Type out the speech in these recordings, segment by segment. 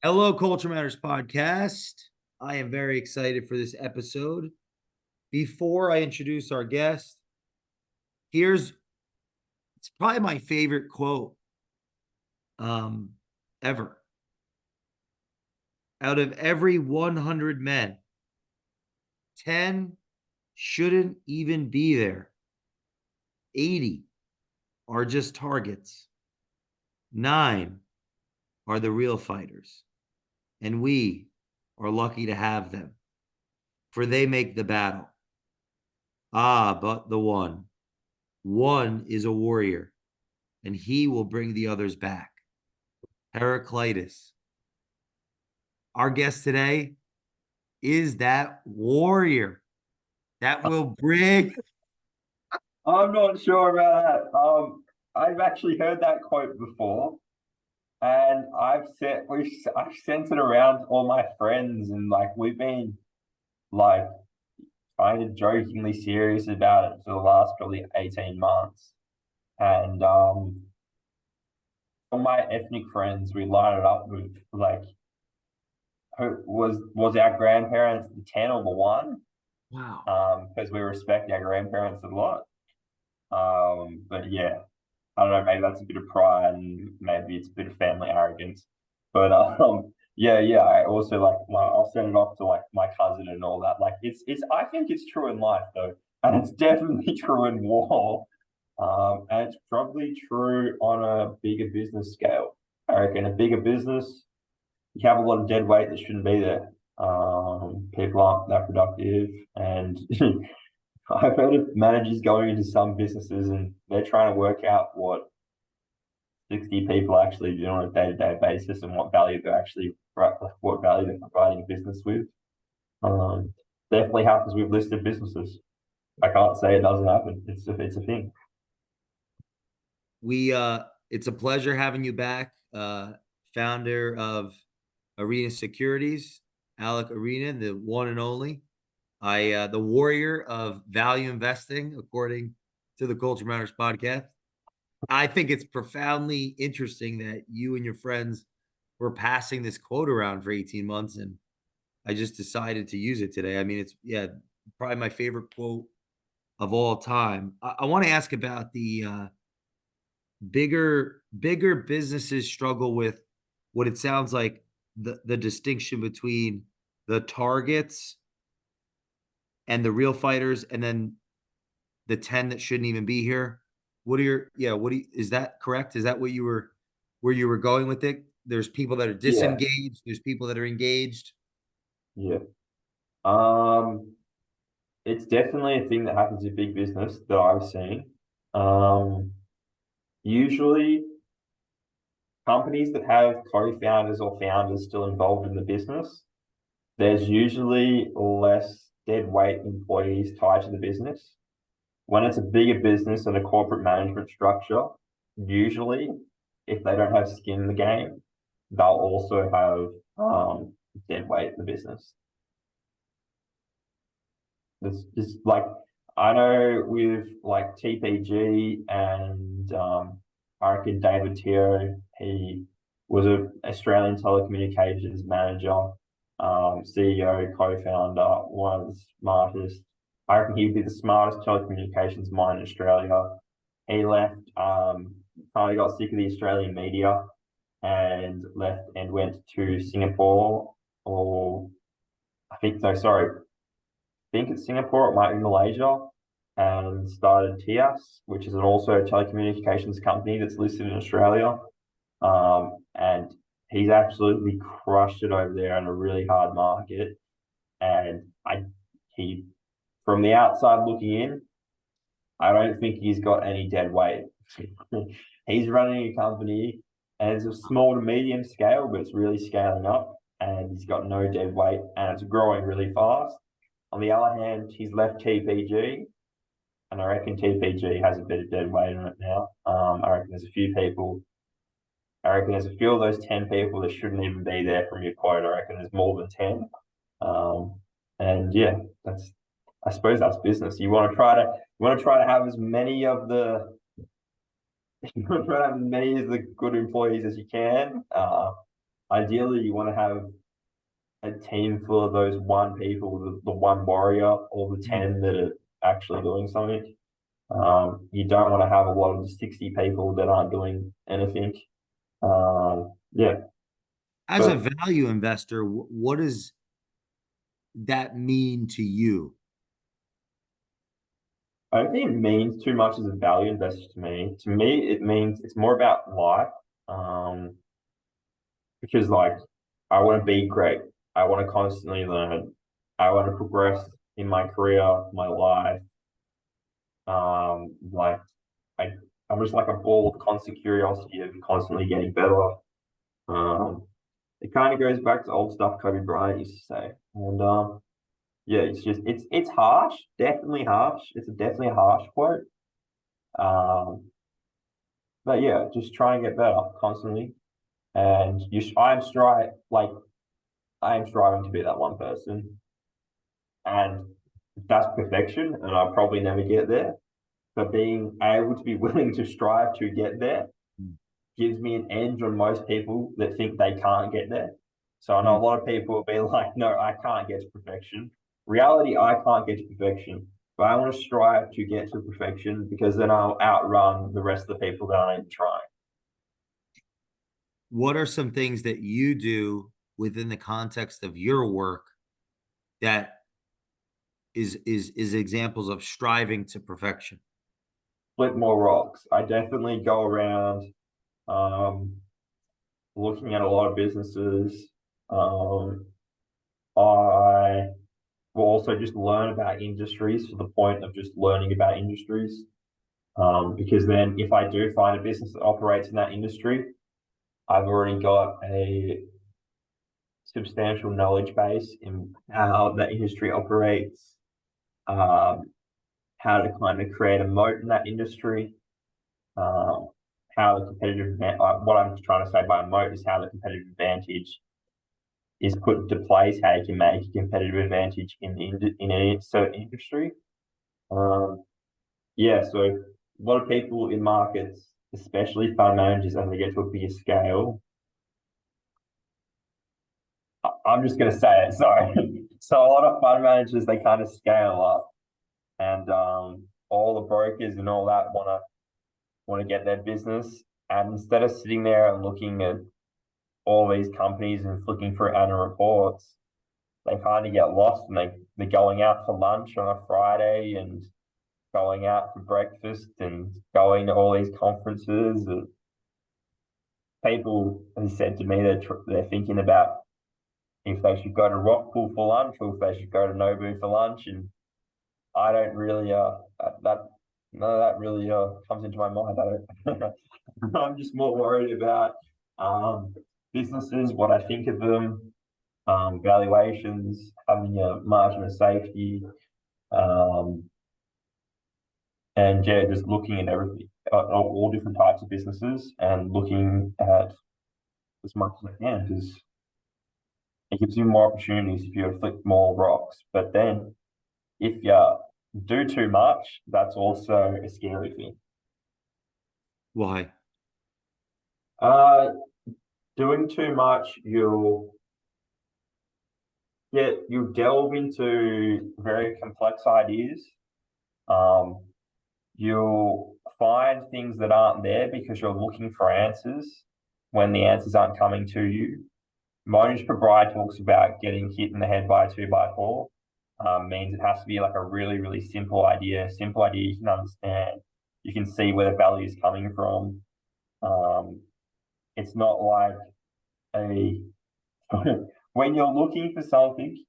Hello, Culture Matters podcast. I am very excited for this episode. Before I introduce our guest, here's it's probably my favorite quote um, ever. Out of every 100 men, 10 shouldn't even be there. 80 are just targets. 9 are the real fighters. And we are lucky to have them, for they make the battle. Ah, but the one is a warrior, and he will bring the others back. Heraclitus. Our guest today is that warrior that will bring. I'm not sure about that. I've actually heard that quote before, and I've sent it around to all my friends, and like we've been like kind of jokingly serious about it for the last probably 18 months. And all my ethnic friends, we line it up with like who was our grandparents the 10 or the one? Wow. Because we respect our grandparents a lot. But yeah, I don't know, maybe that's a bit of pride and maybe it's a bit of family arrogance. But yeah, I also I'll send it off to like my cousin and all that. Like it's I think it's true in life though. And it's definitely true in war. And it's probably true on a bigger business scale. I reckon a bigger business, you have a lot of dead weight that shouldn't be there. People aren't that productive and I've heard of managers going into some businesses and they're trying to work out what 60 people actually do on a day-to-day basis and what value they're providing business with. Um, Definitely happens with listed businesses. I can't say it doesn't happen. It's a thing. We it's a pleasure having you back. Founder of Arena Securities, Aleck Arena, the one and only. The warrior of value investing, according to the Culture Matters podcast. I think it's profoundly interesting that you and your friends were passing this quote around for 18 months, and I just decided to use it today. I mean, it's probably my favorite quote of all time. I want to ask about the bigger businesses struggle with what it sounds like the distinction between the targets and the real fighters, and then the 10 that shouldn't even be here. What are your what do you, is that correct? Is that what you were where you were going with it? There's people that are Yeah, disengaged, there's people that are engaged. yeah. Um, it's definitely a thing that happens in big business that I've seen. Um, Usually companies that have co-founders or founders still involved in the business, there's usually less dead weight employees tied to the business. When it's a bigger business and a corporate management structure, usually if they don't have skin in the game, they'll also have dead weight in the business. It's just like I know with like TPG and I reckon David Teo, he was an Australian telecommunications manager, CEO, co-founder, one of the smartest. I reckon he'd be the smartest telecommunications mind in Australia. He left, kind of got sick of the Australian media and left and went to Singapore or I think no, sorry, think it's Singapore, it might be Malaysia, and started TIAS, which is also a telecommunications company that's listed in Australia. And he's absolutely crushed it over there in a really hard market. And he, from the outside looking in, I don't think he's got any dead weight. He's running a company and it's a small to medium scale, but it's really scaling up and he's got no dead weight and it's growing really fast. On the other hand, he's left TPG, and I reckon TPG has a bit of dead weight on it now. I reckon there's a few people. I reckon there's a few of those 10 people that shouldn't even be there from your quote. I reckon there's more than 10. And yeah, that's I suppose that's business. You want to try to have as many of the you want to try to have as many of the good employees as you can. ideally you want to have a team full of those one people, the one warrior, or the Mm. 10 that are actually doing something. You don't want to have a lot of the 60 people that aren't doing anything. Yeah, As a but value investor, what does that mean to you? I don't think it means too much as a value investor to me. To me, it means it's more about life. Um, because like I want to be great. I want to constantly learn. I want to progress in my career, my life. Like I, I'm just like a ball of constant curiosity of constantly getting better. Um, it kind of goes back to old stuff Kobe Bryant used to say, and yeah, it's harsh, definitely harsh. It's definitely a harsh quote. Um, but yeah, just try and get better constantly. And I am striving to be that one person, and that's perfection, and I'll probably never get there. But being able to be willing to strive to get there gives me an edge on most people that think they can't get there. So I know a Mm. lot of people will be like, no, I can't get to perfection. Reality, I can't get to perfection, but I want to strive to get to perfection because then I'll outrun the rest of the people that aren't trying. What are some things that you do within the context of your work that is examples of striving to perfection? Flip more rocks. I definitely go around um, looking at a lot of businesses. Um, I will also just learn about industries to the point of just learning about industries. Because then if I do find a business that operates in that industry, I've already got a substantial knowledge base in how that industry operates, um, how to kind of create a moat in that industry, um, how the what I'm trying to say by a moat is how the competitive advantage is put into place, how you can make a competitive advantage in a certain industry. Um, yeah, so a lot of people in markets, especially fund managers, as they get to a bigger scale, I'm just going to say it. Sorry. So a lot of fund managers they kind of scale up, and all the brokers and all that want to get their business, and instead of sitting there and looking at all these companies and flicking through annual reports, they kind of get lost and they're going out for lunch on a Friday and going out for breakfast and going to all these conferences. And people have said to me they're thinking about if they should go to Rockpool for lunch or if they should go to Nobu for lunch. And I don't really that none of that really comes into my mind. I don't. I'm just more worried about businesses, what I think of them, valuations, having a margin of safety, um, and yeah, just looking at everything, all different types of businesses, and looking at as much as I can because it gives you more opportunities if you flick more rocks. But then if you do too much, that's also a scary thing. Why? Uh, Doing too much, you'll delve into very complex ideas. Um, you'll find things that aren't there because you're looking for answers when the answers aren't coming to you. Monish Pabrai talks about getting hit in the head by a 2x4. Means it has to be like a really, really simple idea you can understand. You can see where the value is coming from. Um, it's not like a when you're looking for something,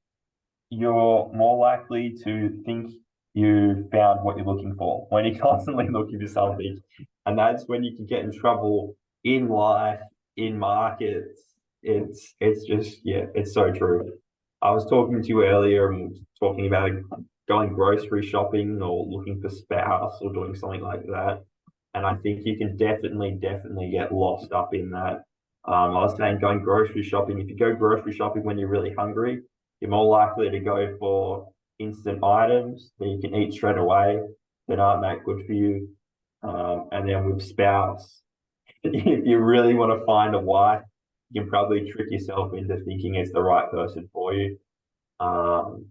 you're more likely to think you found what you're looking for when you're constantly looking for something. And that's when you can get in trouble in life, in markets. It's just yeah, it's so true. I was talking to you earlier and talking about going grocery shopping or looking for spouse or doing something like that. And I think you can definitely get lost up in that. I was saying going grocery shopping. If you go grocery shopping when you're really hungry, you're more likely to go for instant items that you can eat straight away that aren't that good for you. And then with spouse, if you really want to find a wife you can probably trick yourself into thinking it's the right person for you. Um,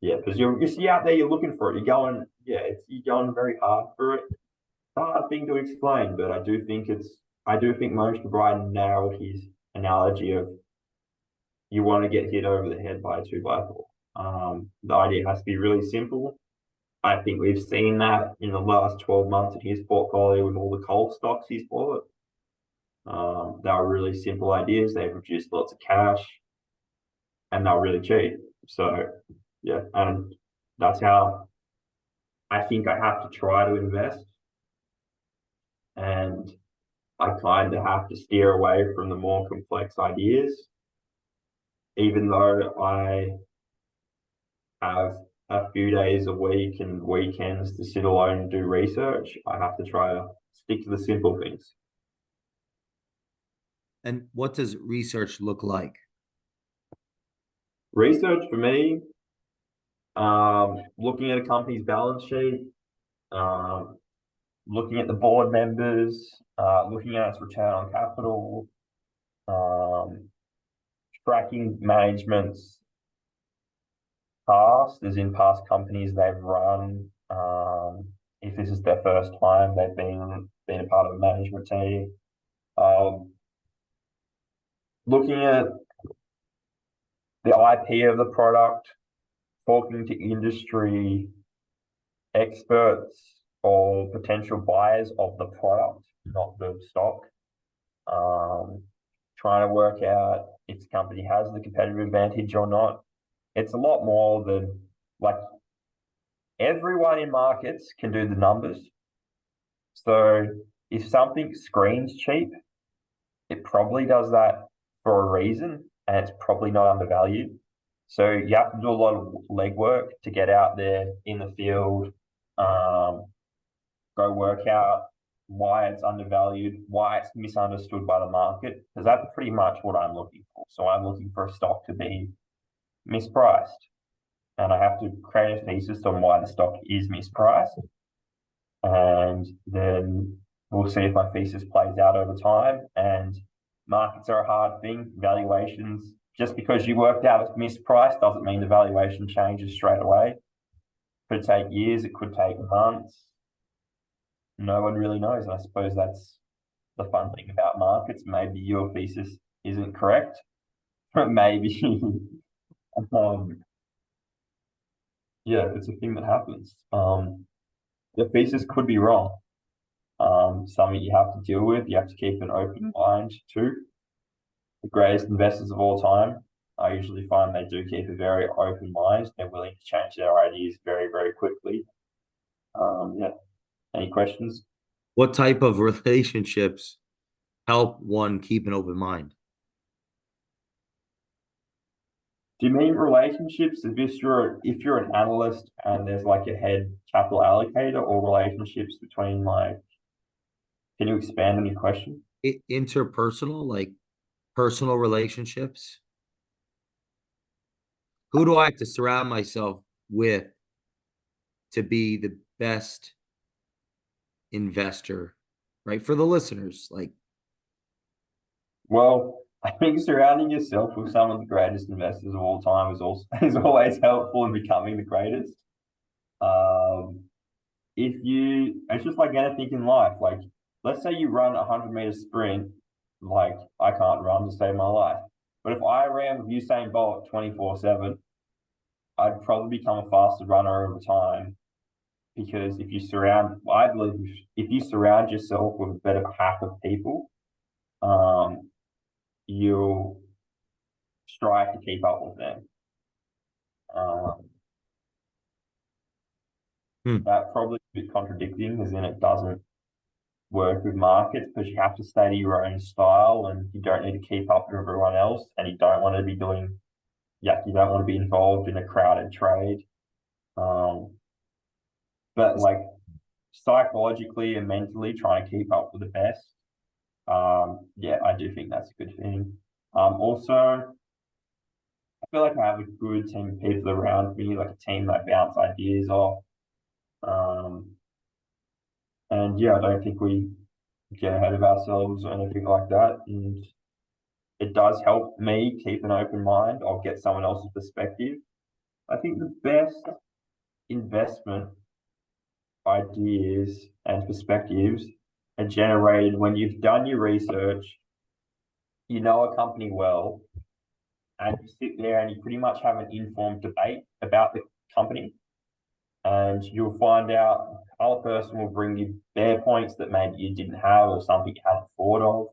yeah, because you're see out there, you're looking for it. You're going very hard for it. It's a hard thing to explain, but I do think Moshe Bryan nailed his analogy of you want to get hit over the head by a 2x4. The idea has to be really simple. I think we've seen that in the last 12 months in his portfolio with all the coal stocks he's bought. They are really simple ideas. They've produced lots of cash and they're really cheap. So, yeah, and that's how I think I have to try to invest. And I kind of have to steer away from the more complex ideas, even though I have a few days a week and weekends to sit alone and do research. I have to try to stick to the simple things. And what does research look like? Research for me, looking at a company's balance sheet, looking at the board members, looking at its return on capital, tracking management's past, as in past companies they've run. If this is their first time they've been a part of a management team. Looking at the IP of the product, talking to industry experts or potential buyers of the product, not the stock. Trying to work out if the company has the competitive advantage or not. It's a lot more than like everyone in markets can do the numbers. So if something screams cheap, it probably does that for a reason and it's probably not undervalued. So you have to do a lot of legwork to get out there in the field, go work out why it's undervalued, why it's misunderstood by the market, because that's pretty much what I'm looking for. So I'm looking for a stock to be mispriced, and I have to create a thesis on why the stock is mispriced, and then we'll see if my thesis plays out over time. And markets are a hard thing. Valuations, just because you worked out it's mispriced doesn't mean the valuation changes straight away. It could take years, it could take months. No one really knows. And I suppose that's the fun thing about markets. Maybe your thesis isn't correct, but maybe yeah, it's a thing that happens. The thesis could be wrong. Something you have to deal with. You have to keep an open mind too. The greatest investors of all time, I usually find they do keep a very open mind. They're willing to change their ideas very, very quickly. Yeah. Any questions? What type of relationships help one keep an open mind? Do you mean relationships if you're an analyst and there's like a head capital allocator, or relationships between like, can you expand on your question? Interpersonal, like personal relationships. Who do I have to surround myself with to be the best investor, right? For the listeners, like, Well, I think surrounding yourself with some of the greatest investors of all time is always helpful in becoming the greatest. It's just like anything in life. Like, let's say you run a 100-meter sprint, like I can't run to save my life. But if I ran with Usain Bolt 24/7, I'd probably become a faster runner over time. Because I believe if you surround yourself with a better pack of people, you'll strive to keep up with them. That probably a bit contradicting, as in it doesn't work with markets, because you have to stay to your own style and you don't need to keep up with everyone else, and you don't want to be you don't want to be involved in a crowded trade. But like psychologically and mentally trying to keep up with the best, yeah, I do think that's a good thing. Also, I feel like I have a good team of people around me, like a team that bounce ideas off. And yeah, I don't think we get ahead of ourselves or anything like that. And it does help me keep an open mind. I'll get someone else's perspective. I think the best investment ideas and perspectives are generated when you've done your research, you know a company well, and you sit there and you pretty much have an informed debate about the company. And you'll find out the other person will bring you their points that maybe you didn't have or something you hadn't thought of.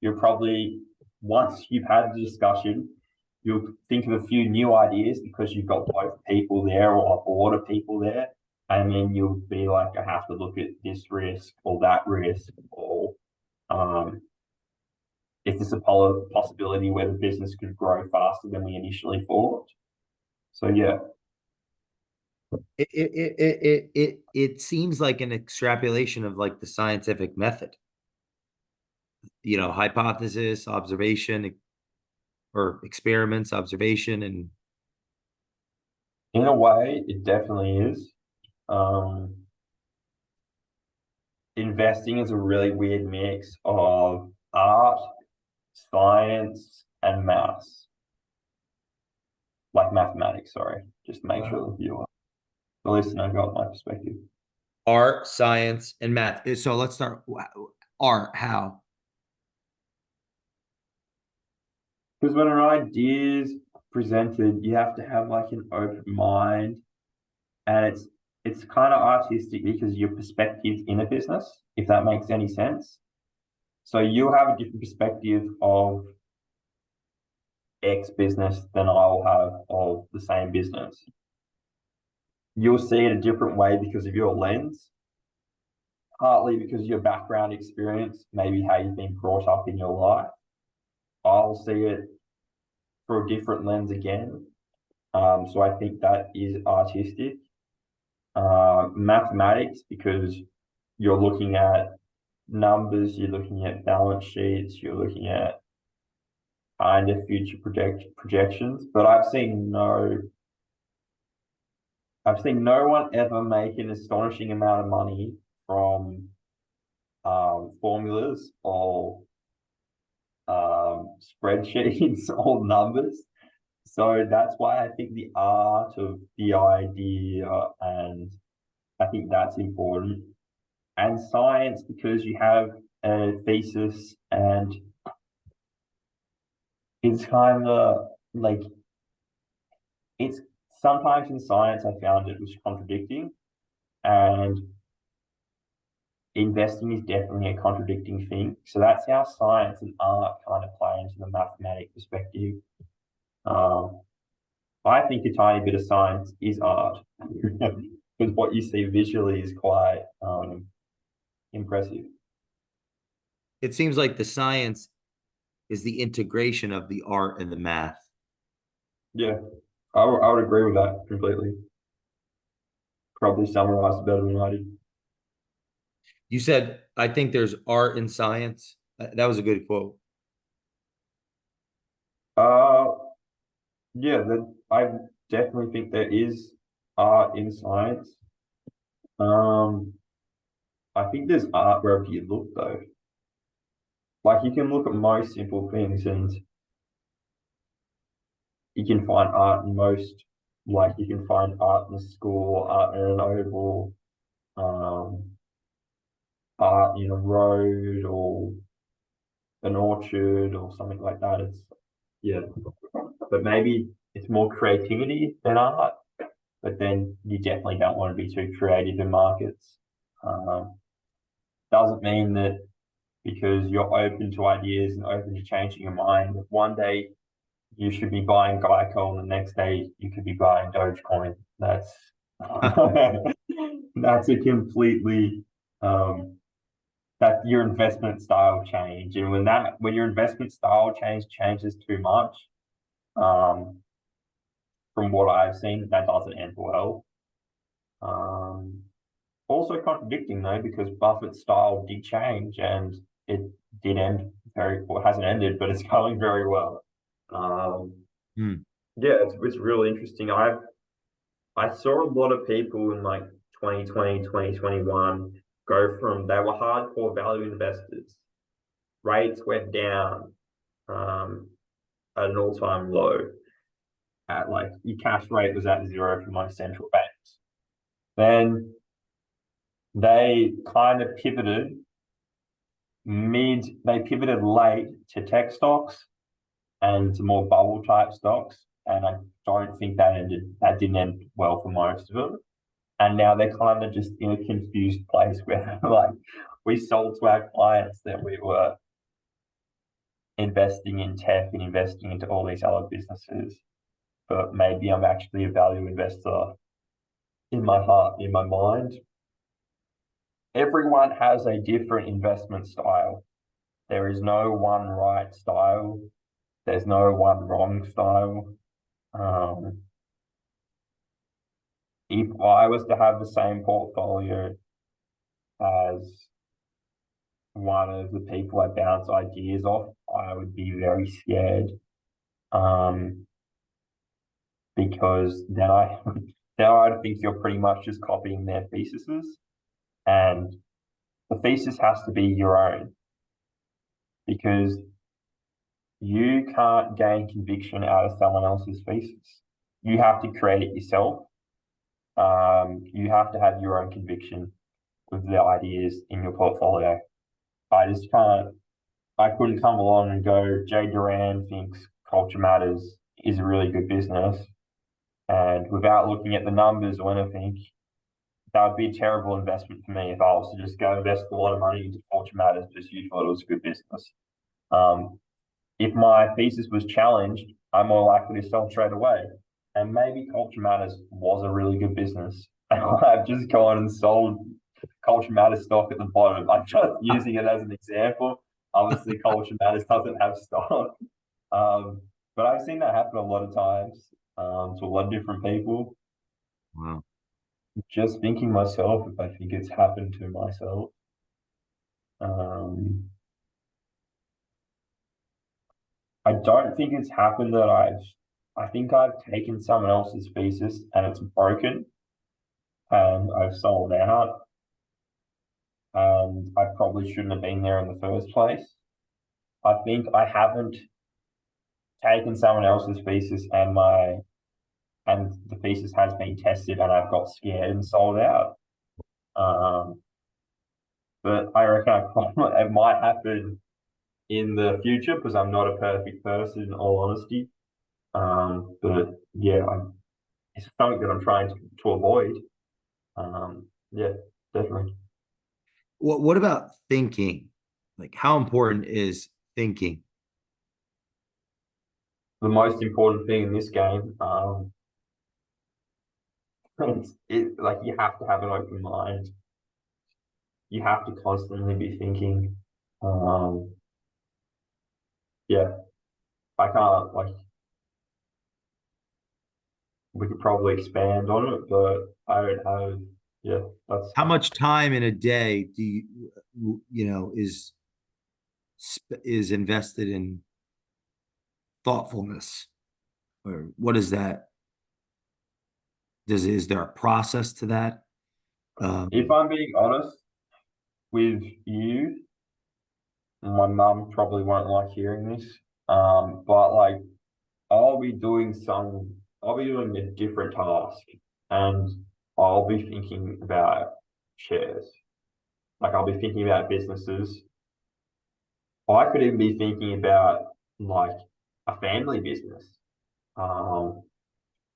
You'll probably, once you've had the discussion, you'll think of a few new ideas because you've got both people there or a board of people there. And then you'll be like, I have to look at this risk or that risk, or is this a possibility where the business could grow faster than we initially thought? So yeah. It seems like an extrapolation of like the scientific method. You know, hypothesis, observation, or experiments, observation, and in a way, it definitely is. Investing is a really weird mix of art, science, and maths. Like mathematics, sorry. Just to make sure the listener got my perspective. art, science, and math. So let's start. Art, how? Because when an idea is presented, you have to have like an open mind, and it's kind of artistic because your perspective's in a business, if that makes any sense. So you'll have a different perspective of X business than I'll have of the same business. You'll see it a different way because of your lens, partly because of your background experience, maybe how you've been brought up in your life. I'll see it through a different lens again. So I think that is artistic. Mathematics, because you're looking at numbers, you're looking at balance sheets, you're looking at kind of future projections. But I've seen no one ever make an astonishing amount of money from formulas or spreadsheets or numbers. So that's why I think the art of the idea, and I think that's important. And science, because you have a thesis, and it's kind of like, it's sometimes in science I found it was contradicting, and investing is definitely a contradicting thing. So that's how science and art kind of play into the mathematic perspective. I think a tiny bit of science is art because what you see visually is quite impressive. It seems like the science is the integration of the art and the math. Yeah, I would agree with that completely. Probably summarized better than I did. You said, I think there's art in science. That was a good quote. Yeah, I definitely think there is art in science. I think there's art wherever you look, though. Like you can look at most simple things, and you can find art in most. Like you can find art in a school, art in an oval, art in a road or an orchard or something like that. It's yeah, but maybe it's more creativity than art. But then you definitely don't want to be too creative in markets. Doesn't mean that because you're open to ideas and open to changing your mind, that one day you should be buying Geico and the next day you could be buying Dogecoin. That's that's a completely that's your investment style change. And when your investment style changes too much, from what I've seen, that doesn't end well. Also contradicting though, because Buffett's style did change and it did end very well. It hasn't ended, but it's going very well. Yeah, it's really interesting. I saw a lot of people in like 2020, 2021 go from they were hardcore value investors. Rates went down. at an all-time low. At like your cash rate was at zero for most central banks. Then they kind of pivoted they pivoted late to tech stocks and to more bubble type stocks. And I don't think that didn't end well for most of them. And now they're kind of just in a confused place where like we sold to our clients that we were investing in tech and investing into all these other businesses. But maybe I'm actually a value investor in my heart, in my mind. Everyone has a different investment style. There is no one right style. There's no one wrong style. If I was to have the same portfolio as one of the people I bounce ideas off, I would be very scared. Because then I'd think you're pretty much just copying their theses, and the thesis has to be your own, because you can't gain conviction out of someone else's thesis. You have to create it yourself. You have to have your own conviction with the ideas in your portfolio. I couldn't come along and go, Jay Doran thinks Culture Matters is a really good business. And without looking at the numbers or anything, that would be a terrible investment for me if I was to just go invest a lot of money into Culture Matters because you thought it was a good business. If my thesis was challenged, I'm more likely to sell straight away. And maybe Culture Matters was a really good business. And I've just gone and sold Culture Matters stock at the bottom. I'm just using it as an example. Obviously, Culture Matters doesn't have stock. But I've seen that happen a lot of times to a lot of different people. Wow. Just thinking myself, if I think it's happened to myself. I don't think it's happened that I think I've taken someone else's thesis and it's broken and I've sold out and I probably shouldn't have been there in the first place. I think I haven't taken someone else's thesis and the thesis has been tested and I've got scared and sold out. But I reckon it might happen in the future because I'm not a perfect person, in all honesty. But yeah, it's something that I'm trying to avoid. Yeah, definitely. What about thinking? Like, how important is thinking? The most important thing in this game, like you have to have an open mind. You have to constantly be thinking. Yeah, I can't like we could probably expand on it, but I don't have. Yeah, that's How much time in a day do is invested in thoughtfulness, or what is that? Is there a process to that? if I'm being honest with you, my mum probably won't like hearing this. But like I'll be doing I'll be doing a different task and I'll be thinking about shares. Like I'll be thinking about businesses. I could even be thinking about like a family business, um,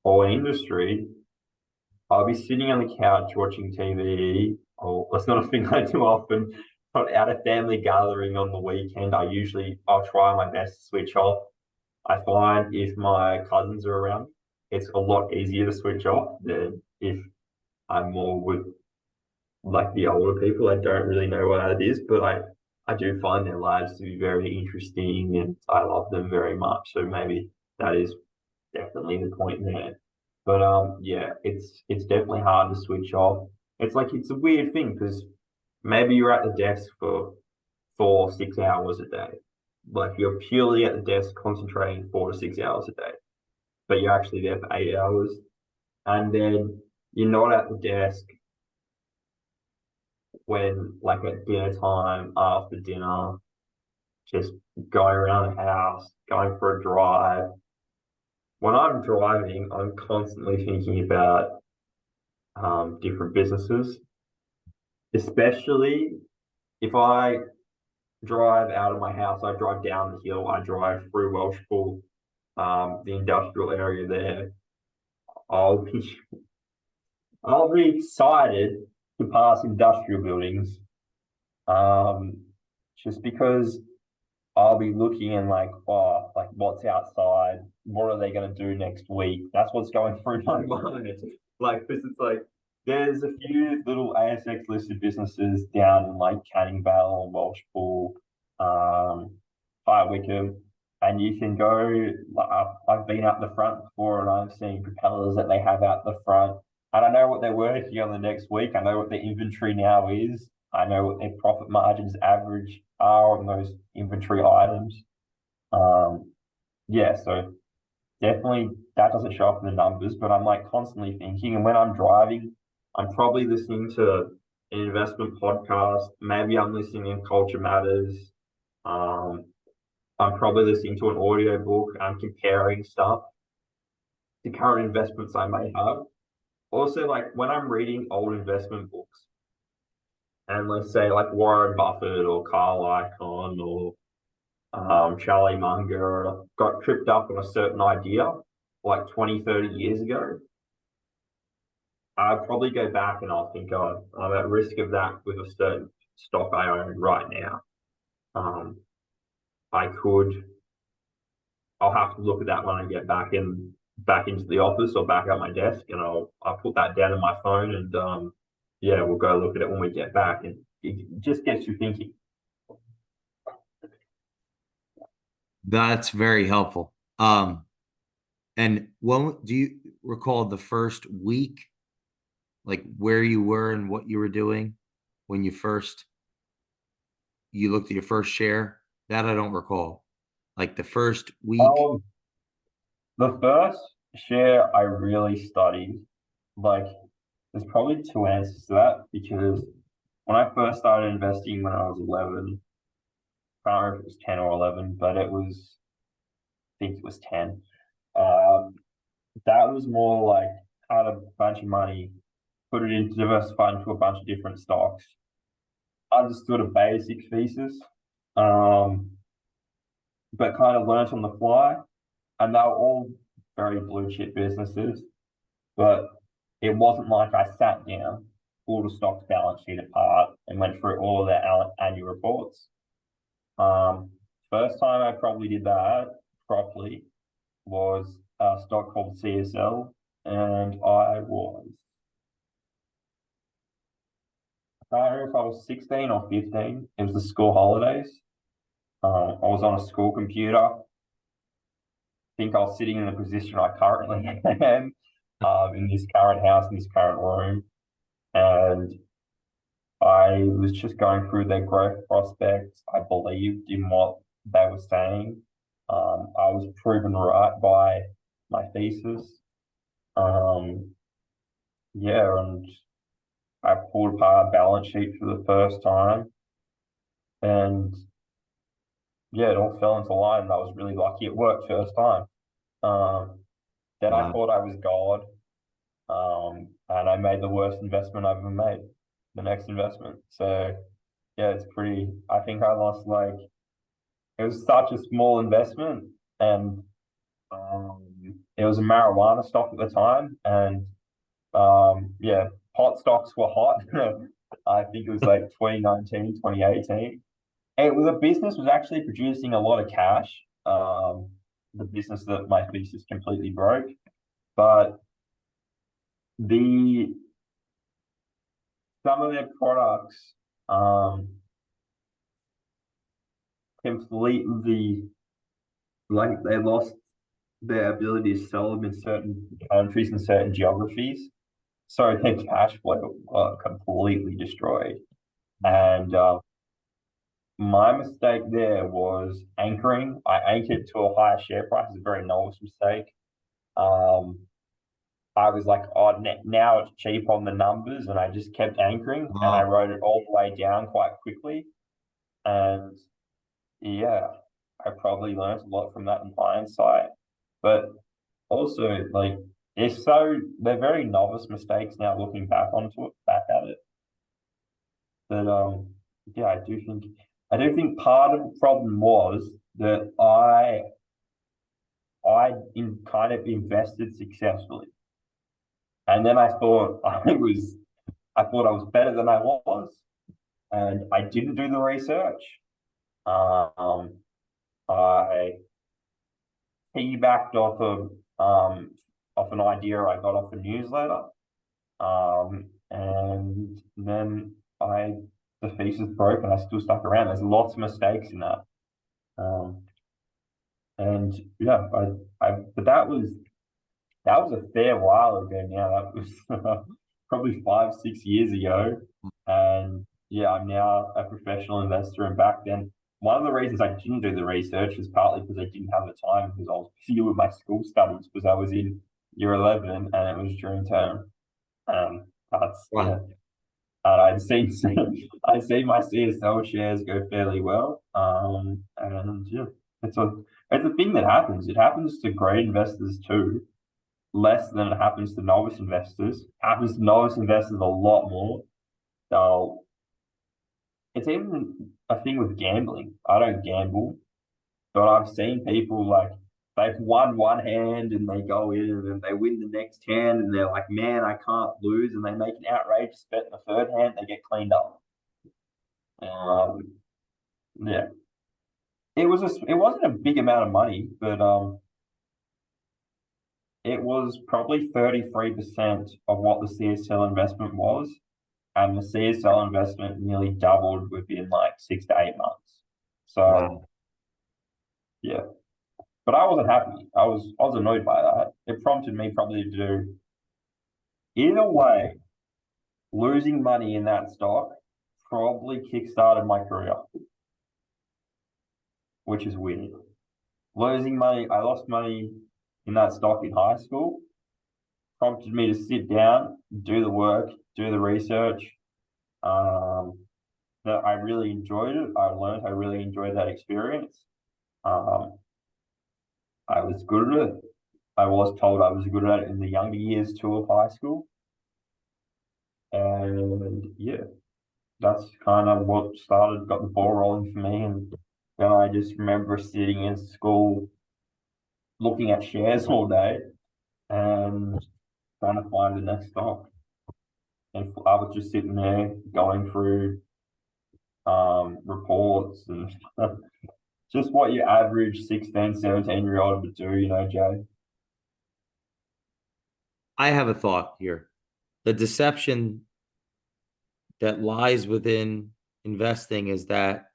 or an industry. I'll be sitting on the couch watching TV. Oh, that's not a thing I do often. But at a family gathering on the weekend, I'll try my best to switch off. I find if my cousins are around, it's a lot easier to switch off than if I'm more with like the older people. I don't really know what that is, but I do find their lives to be very interesting and I love them very much. So maybe that is definitely the point there. But yeah, it's definitely hard to switch off. It's a weird thing because maybe you're at the desk for 4 6 hours a day. Like you're purely at the desk concentrating 4 to 6 hours a day, but you're actually there for 8 hours. And then you're not at the desk when like at dinner time, after dinner, just going around the house, going for a drive. When I'm driving, I'm constantly thinking about different businesses, especially if I drive out of my house, I drive down the hill, I drive through Welshpool, the industrial area there. I'll be I'll be excited to pass industrial buildings, um, just because I'll be looking and like, oh, like what's outside? What are they going to do next week? That's what's going through my mind. Like, because it's like there's a few little ASX listed businesses down in like Canning Vale, Welshpool, um, High Wycombe, and you can go. I've been out the front before, and I've seen propellers that they have out the front. And I know what they're working on the next week. I know what their inventory now is. I know what their profit margins average are on those inventory items. Um, yeah, so definitely that doesn't show up in the numbers, but I'm like constantly thinking, and when I'm driving, I'm probably listening to an investment podcast. Maybe I'm listening to Culture Matters. Um, I'm probably listening to an audio book. I'm comparing stuff to current investments I may have. Also, like when I'm reading old investment books, and let's say like Warren Buffett or Carl Icahn or Charlie Munger got tripped up on a certain idea like 20, 30 years ago, I'd probably go back and I'll think, oh, I'm at risk of that with a certain stock I own right now. Um, I could, I'll have to look at that when I get back into the office or back at my desk, and I'll put that down in my phone, and yeah, we'll go look at it when we get back, and it just gets you thinking. That's very helpful. And when do you recall the first week, like where you were and what you were doing when you looked at your first share? That I don't recall. Like the first week. Um, the first share I really studied, like, there's probably two answers to that because when I first started investing when I was 11, I can't remember if it was 10 or 11, but I think it was 10. Um, that was more like had a bunch of money, put it into diversify into a bunch of different stocks, understood a basic thesis, um, but kind of learnt on the fly. And they were all very blue chip businesses, but it wasn't like I sat down, pulled a stock's balance sheet apart, and went through all of their annual reports. First time I probably did that properly was a stock called CSL, and I don't know if I was 16 or 15. It was the school holidays. I was on a school computer. I think I was sitting in the position I currently am, in this current house, in this current room. And I was just going through their growth prospects. I believed in what they were saying. I was proven right by my thesis. Um, yeah, and I pulled apart a balance sheet for the first time. And yeah, it all fell into line. And I was really lucky it worked first time. Um, then I Wow. thought I was God. And I made the worst investment I've ever made, the next investment. So yeah, it's pretty, I think I lost like, it was such a small investment, and it was a marijuana stock at the time. And yeah, hot stocks were hot. I think it was like 2019, 2018. And the business was actually producing a lot of cash. The business that my thesis completely broke. But the some of their products completely, like, they lost their ability to sell them in certain countries and certain geographies. So their cash flow got completely destroyed. And my mistake there was anchoring. I anchored to a higher share price. It's a very novice mistake. Um, I was like, oh, now it's cheap on the numbers, and I just kept anchoring, and I Oh, wrote it all the way down quite quickly. And yeah, I probably learned a lot from that in hindsight. But also, like, they're very novice mistakes now looking back at it. But yeah, I do think part of the problem was that kind of invested successfully, and then I thought I thought I was better than I was, and I didn't do the research. Um, I piggybacked off an idea I got off a newsletter, and then the thesis broke, and I still stuck around. There's lots of mistakes in that, and yeah, but that was a fair while ago now. That was probably 5, 6 years ago. And yeah, I'm now a professional investor. And back then, one of the reasons I didn't do the research was partly because I didn't have the time because I was busy with my school studies because I was in year 11 and it was during term. That's, yeah. Wow. And I'd seen my CSL shares go fairly well. And yeah, it's a thing that happens. It happens to great investors too, less than it happens to novice investors. It happens to novice investors a lot more. So it's even a thing with gambling. I don't gamble, but I've seen people like they've won one hand and they go in and they win the next hand and they're like, man, I can't lose, and they make an outrageous bet in the third hand, they get cleaned up. Yeah, it wasn't a big amount of money, but it was probably 33% of what the CSL investment was, and the CSL investment nearly doubled within like 6 to 8 months. So Wow. yeah, but I wasn't happy. I was annoyed by that. It prompted me probably to do, in a way, losing money in that stock probably kickstarted my career, which is weird. Losing money, I lost money in that stock in high school, prompted me to sit down, do the work, do the research. That I really enjoyed it. I really enjoyed that experience. Um, I was good at it. I was told I was good at it in the younger years too of high school. And yeah, that's kind of what got the ball rolling for me. And then I just remember sitting in school looking at shares all day and trying to find the next stock. And I was just sitting there going through reports and just what your average 16, 17-year-old would do, Jay. I have a thought here. The deception that lies within investing is that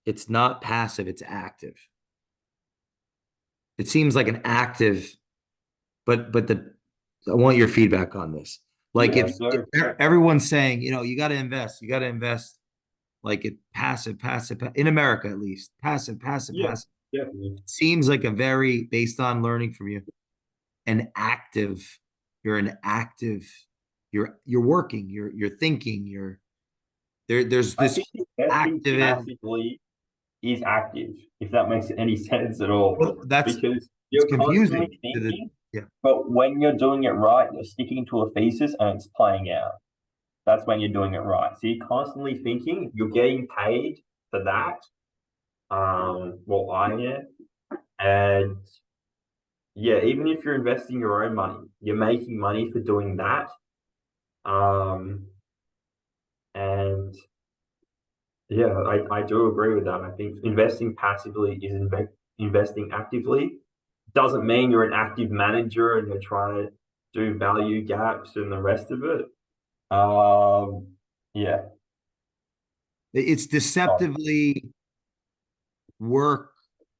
it's not passive, it's active. It seems like an active, but I want your feedback on this. Like Yeah, if everyone's saying, you got to invest like it passive in America at least, passive, yeah, passive. definitely. It seems like a very based on learning from you, an active. You're an active. You're working. You're thinking. There's I this think investing active. passively is active, if that makes any sense at all, Well, that's because it's you're constantly confusing to the thinking, yeah. but when you're doing it right, you're sticking to a thesis and it's playing out. That's when you're doing it right. So you're constantly thinking, you're getting paid for that. Well, I am. And yeah, even if you're investing your own money, you're making money for doing that. Um, and yeah, I do agree with that. I think investing passively is investing actively. Doesn't mean you're an active manager and you're trying to do value gaps and the rest of it. Yeah. It's Oh, deceptively work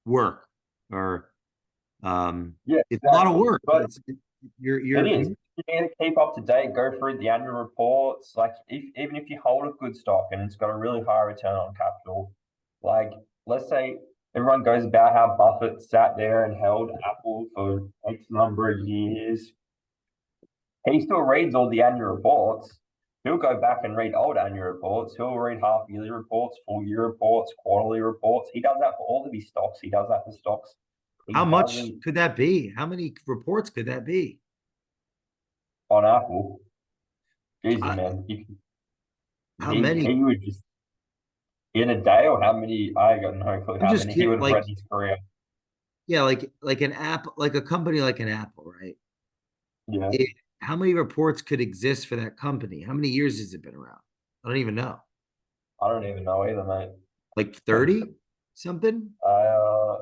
work or yeah, it's a lot of exactly. work. But it You're is. You need to keep up to date, go through the annual reports. Like even if you hold a good stock and it's got a really high return on capital, like let's say everyone goes about how Buffett sat there and held Apple for X number of years. He still reads all the annual reports He'll go back and read old annual reports. He'll read half yearly reports, full year reports, quarterly reports. He does that for all of his stocks. He does that for stocks. He How much doesn't could that be? How many reports could that be? on Apple. Jesus, Uh, man. how many? He would just in a day or how many I got no clue I'm how just many he would have like, read in his career. yeah, like an app, like a company like an Apple, right? Yeah. It, how many reports could exist for that company? How many years has it been around? I don't even know. I don't even know either, mate. Like 30 something? Uh,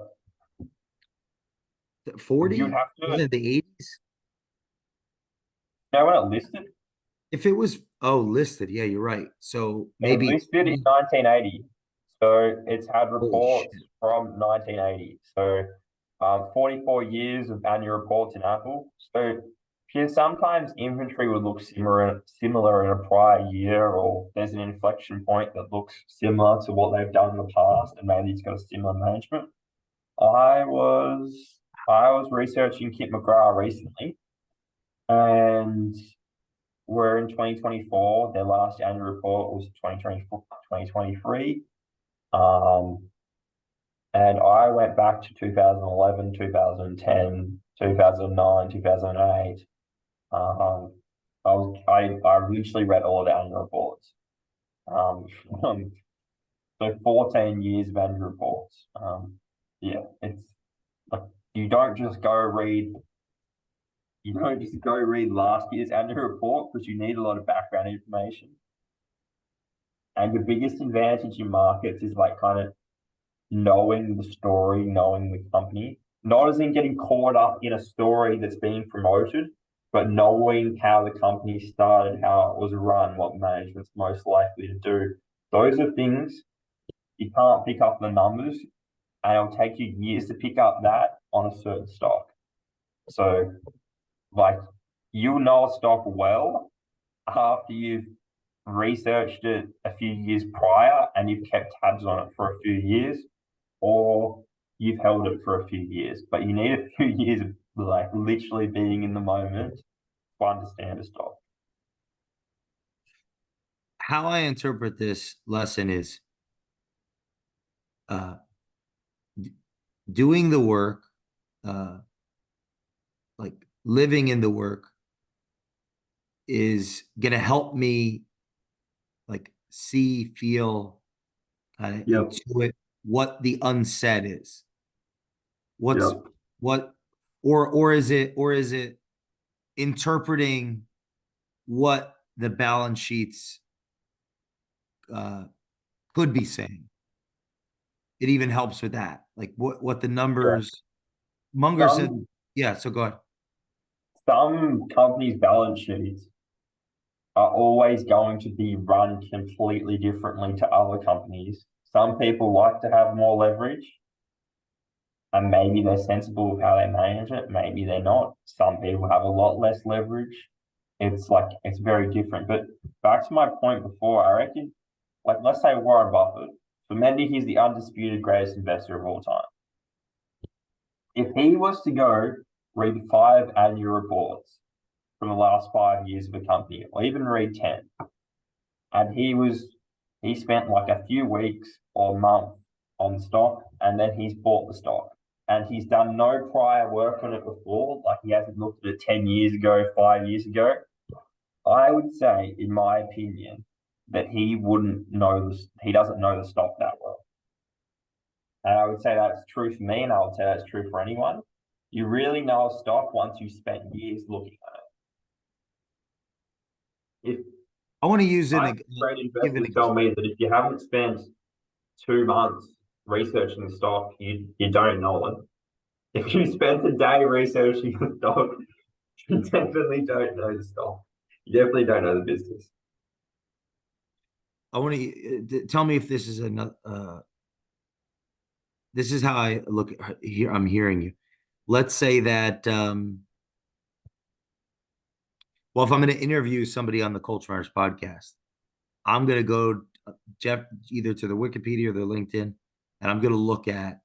40? you'd have Was to, it the 80s? when it listed, If it was, oh, listed. Yeah, you're right. So it maybe listed in 1980. So it's had holy reports shit. from 1980. So 44 years of annual reports in Apple. So because sometimes inventory would look similar in a prior year, or there's an inflection point that looks similar to what they've done in the past, and maybe it's got a similar management. I was I was researching Kit McGrath recently, and we're in 2024. Their last annual report was 2024, 2023. Um, and I went back to 2011, 2010, 2009, 2008. I literally read all of the annual reports. Um, so 14 years of annual reports. Yeah, it's like you don't just go read you don't just go read last year's annual report because you need a lot of background information. And the biggest advantage in markets is like kind of knowing the story, knowing the company, not as in getting caught up in a story that's being promoted, but knowing how the company started, how it was run, what management's most likely to do. Those are things you can't pick up the numbers, and it'll take you years to pick up that on a certain stock. So, like, you'll know a stock well after you've researched it a few years prior and you've kept tabs on it for a few years, or you've held it for a few years. But you need a few years of like literally being in the moment to understand a stock. How I interpret this lesson is uh, doing the work, uh, like living in the work, is gonna help me like see, feel, kind of Yep. intuit what the unsaid is. What's Yep. what, or is it interpreting what the balance sheets uh, could be saying? It even helps with that, like what the Yeah. numbers. Munger said, Some yeah. So go ahead. some companies' balance sheets are always going to be run completely differently to other companies. Some people like to have more leverage, and maybe they're sensible with how they manage it. Maybe they're not. Some people have a lot less leverage. It's very different. But back to my point before, I reckon, like let's say Warren Buffett. For Mendy, he's the undisputed greatest investor of all time. If he was to go read 5 annual reports from the last 5 years of a company, or even read 10, and he spent like a few weeks or month on stock, and then he's bought the stock, and he's done no prior work on it before, like he hasn't looked at it 10 years ago, 5 years ago. I would say, in my opinion, that he doesn't know the stock that well. And I would say that's true for me, and I would say that's true for anyone. You really know a stock once you've spent years looking at it. If I want to use I it. have great Give an investors tell example. me that if you haven't spent 2 months researching the stock, you don't know it. If you spent a day researching the stock, you definitely don't know the stock. You definitely don't know the business. I want to tell me if this is another. This is how I look at here. I'm hearing you. Let's say that. Well, if I'm going to interview somebody on the Culture Matters podcast, I'm going to go, Jeff, either to the Wikipedia or the LinkedIn, and I'm going to look at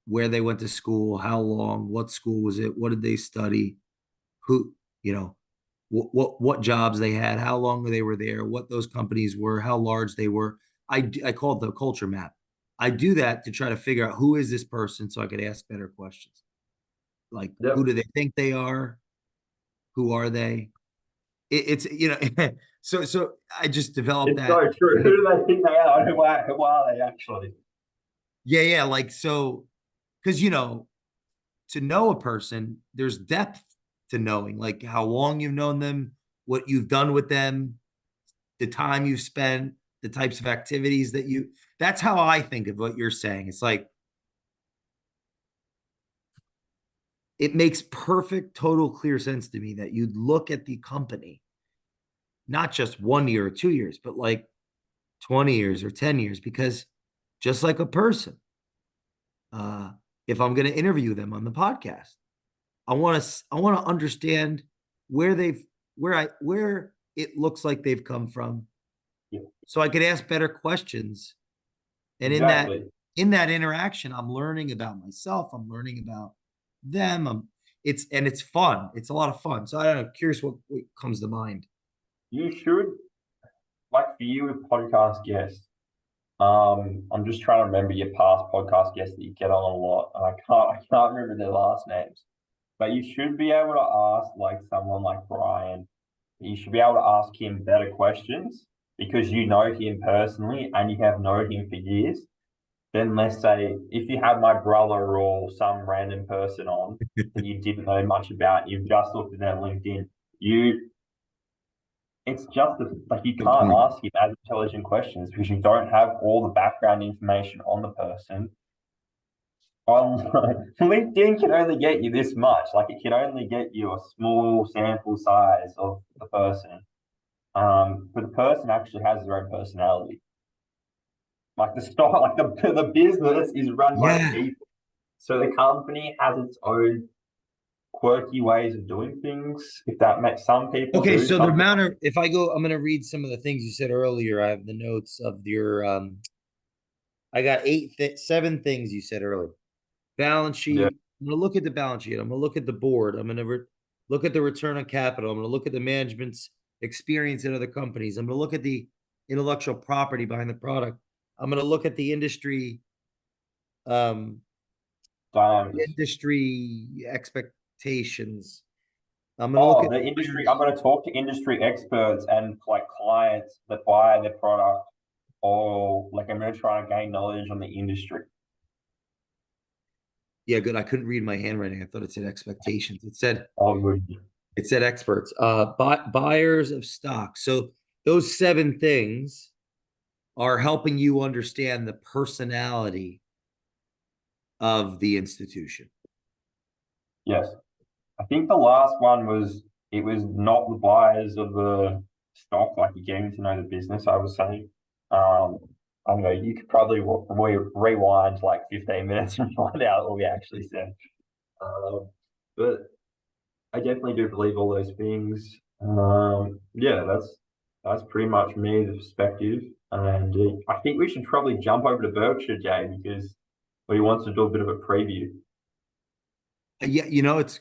where they went to school, how long, what school was it, what did they study, who, you know. what jobs they had, how long they were there, what those companies were, how large they were. I call it the culture map. I do that to try to figure out who is this person so I could ask better questions. Like, who Yep. do they think they are? Who are they? It's so I just developed It's that. so true. Who do they think they are? Who are they actually? Yeah, like so because to know a person, there's depth to knowing, like how long you've known them, what you've done with them, the time you've spent, the types of activities that you. That's how I think of what you're saying. It's like it makes perfect, total, clear sense to me that you'd look at the company, not just 1 year or 2 years, but like 20 years or 10 years, because just like a person, uh, if I'm going to interview them on the podcast, I want to understand where they've where it looks like they've come from, Yeah, so I could ask better questions. And exactly. in that interaction, I'm learning about myself. I'm learning about them. It's fun. It's a lot of fun. So I'm curious what comes to mind. You should, like for you with podcast guests. I'm just trying to remember your past podcast guests that you get on a lot, and I can't remember their last names. But you should be able to ask like someone like Brian. You should be able to ask him better questions because you know him personally and you have known him for years. Then let's say if you had my brother or some random person on that you didn't know much about, you've just looked at their LinkedIn, you it's just like you Good can't point. ask him as intelligent questions because you don't have all the background information on the person. On LinkedIn can only get you this much. Like it can only get you a small sample size of the person. But the person actually has their own personality. Like the stock, like the business is run by Yeah. people. So the company has its own quirky ways of doing things. If that makes some people Okay. do, So the some amount of if I go, I'm going to read some of the things you said earlier. I have the notes of your. I got seven things you said earlier. Balance yeah, sheet. I'm going to look at the balance sheet. I'm going to look at the board. I'm going to look at the return on capital. I'm going to look at the management's experience in other companies. I'm going to look at the intellectual property behind the product. I'm going to look at the um, dynamics. industry expectations. I'm going to look Oh, at the industry. I'm buyers. going to talk to industry experts and like clients that buy their product, or like I'm going to try and gain knowledge on the industry. Yeah, good. I couldn't read my handwriting. I thought it said expectations. Oh, good. It said experts. Buyers of stock. So those seven things are helping you understand the personality of the institution. Yes. I think the last one was it was not the buyers of the stock, like you're getting to know the business, I was saying. Um, I don't know, you could probably rewind like 15 minutes and find out what we actually said. But I definitely do believe all those things. Yeah, that's pretty much me, the perspective. And I think we should probably jump over to Berkshire, Jay, because we want to do a bit of a preview. Yeah,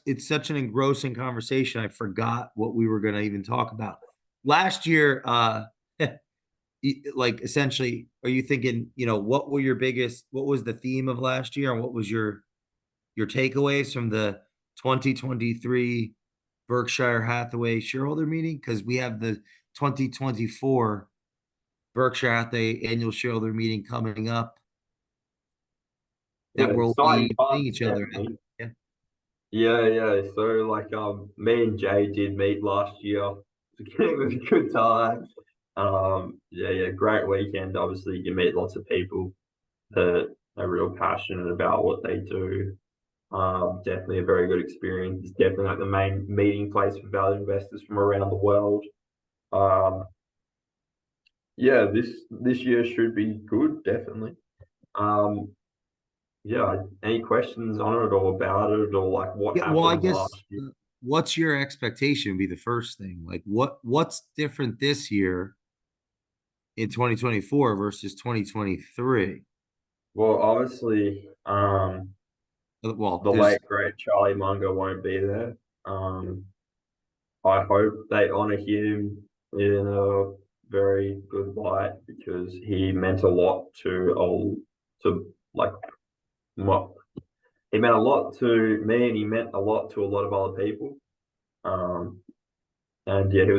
it's such an engrossing conversation. I forgot what we were going to even talk about last year. Like essentially, are you thinking? What was the theme of last year, and what was your takeaways from the 2023 Berkshire Hathaway shareholder meeting? Because we have the 2024 Berkshire Hathaway annual shareholder meeting coming up Yeah, that we'll exciting be seeing times, each other at. definitely. Yeah. Yeah, yeah. So like me and Jay did meet last year. It was a good time. Yeah, yeah, great weekend. Obviously you meet lots of people that are real passionate about what they do. Definitely a very good experience. It's definitely like the main meeting place for value investors from around the world. Um, yeah, this year should be good, definitely. Um, yeah, any questions on it or about it or like what Yeah, well, I happened guess last year? what's your expectation would be the first thing. Like what's different this year in 2024 versus 2023? Well, obviously, Well, the there's late great Charlie Munger won't be there. Um, I hope they honor him in a very good light because he meant a lot to like my, he meant a lot to me and he meant a lot to a lot of other people. Um, and yeah, he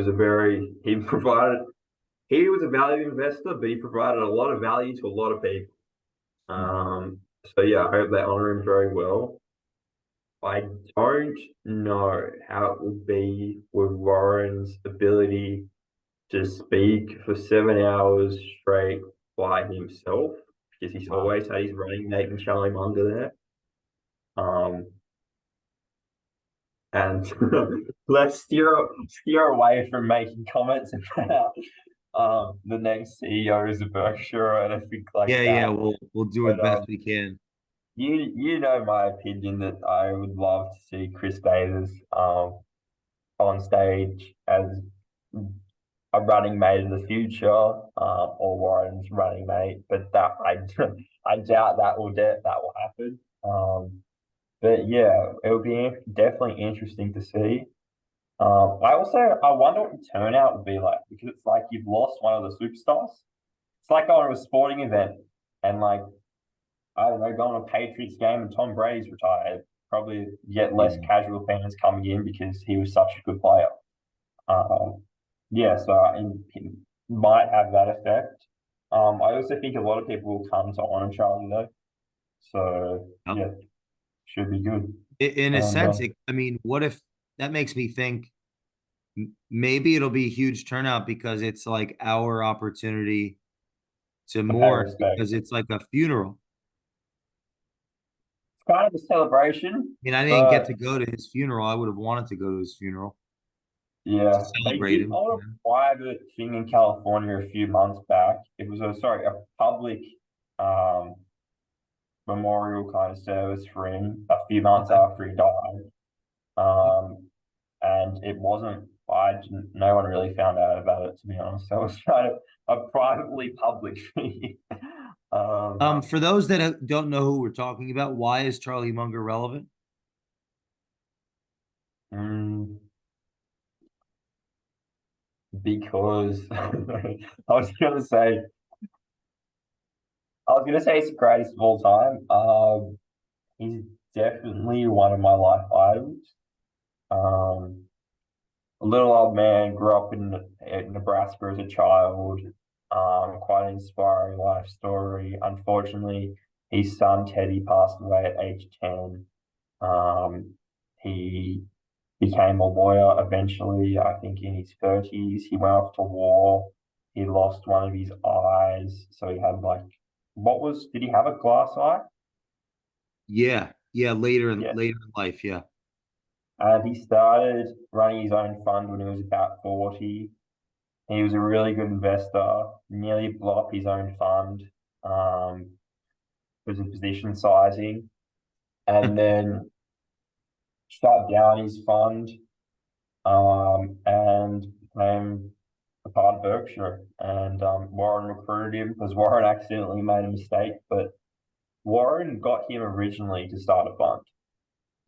was a value investor, but he provided a lot of value to a lot of people. So yeah, I hope they honor him very well. I don't know how it will be with Warren's ability to speak for 7 hours straight by himself because he's Wow. always had his running mate and Charlie Munger there. Um, and let's steer away from making comments about the next CEOs of Berkshire and everything like Yeah, yeah, that. we'll do But it best we can. you know my opinion that I would love to see Chris Davis on stage as a running mate in the future, or Warren's running mate, but that I doubt that will happen. But yeah, it'll be definitely interesting to see. I wonder what the turnout would be like because it's like you've lost one of the superstars. It's like going to a sporting event and like I don't know, going to a Patriots game and Tom Brady's retired. Probably get less Yeah. casual fans coming in because he was such a good player. Um, yeah, so it might have that effect. I also think a lot of people will come to honor Charlie though. So Yep. yeah, should be good. In a And sense, I mean, what if that makes me think maybe it'll be a huge turnout because it's like our opportunity to to pay mourn respect. because it's like a funeral. It's kind of a celebration, I mean, I didn't get to but go to his funeral. I would have wanted to go to his funeral to yeah, they celebrate did him. hold a private thing in California a few months back. It was a public um memorial kind of service for him a few months Okay. after he died. Um, and it wasn't. No one really found out about it to be honest. So it was kind of a privately public thing. um, For those that don't know who we're talking about, why is Charlie Munger relevant? mm, because I was gonna say he's the greatest of all time. He's definitely one of my life idols. Um, a little old man, grew up in Nebraska as a child. Quite an inspiring life story. Unfortunately, his son Teddy passed away at age 10. He became a lawyer eventually, I think in his 30s. He went off to war. He lost one of his eyes. So he had did he have a glass eye? Yeah, yeah, Yeah. later in life, yeah. And he started running his own fund when he was about 40. He was a really good investor, nearly blew up his own fund because of position sizing, and then shut down his fund and became a part of Berkshire. And Warren recruited him because Warren accidentally made a mistake, but Warren got him originally to start a fund.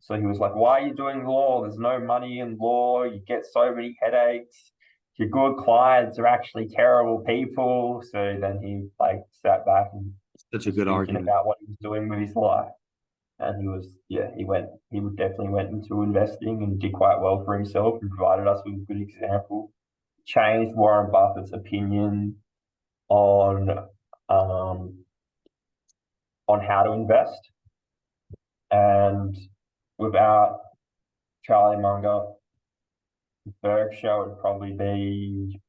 So he was like, "Why are you doing law? There's no money in law. You get so many headaches. Your good clients are actually terrible people." So then he like sat back and Such a was good thinking argument. about what he was doing with his life. And he definitely went into investing and did quite well for himself and provided us with a good example. Changed Warren Buffett's opinion on um, on how to invest. And without Charlie Munger, Berkshire would probably be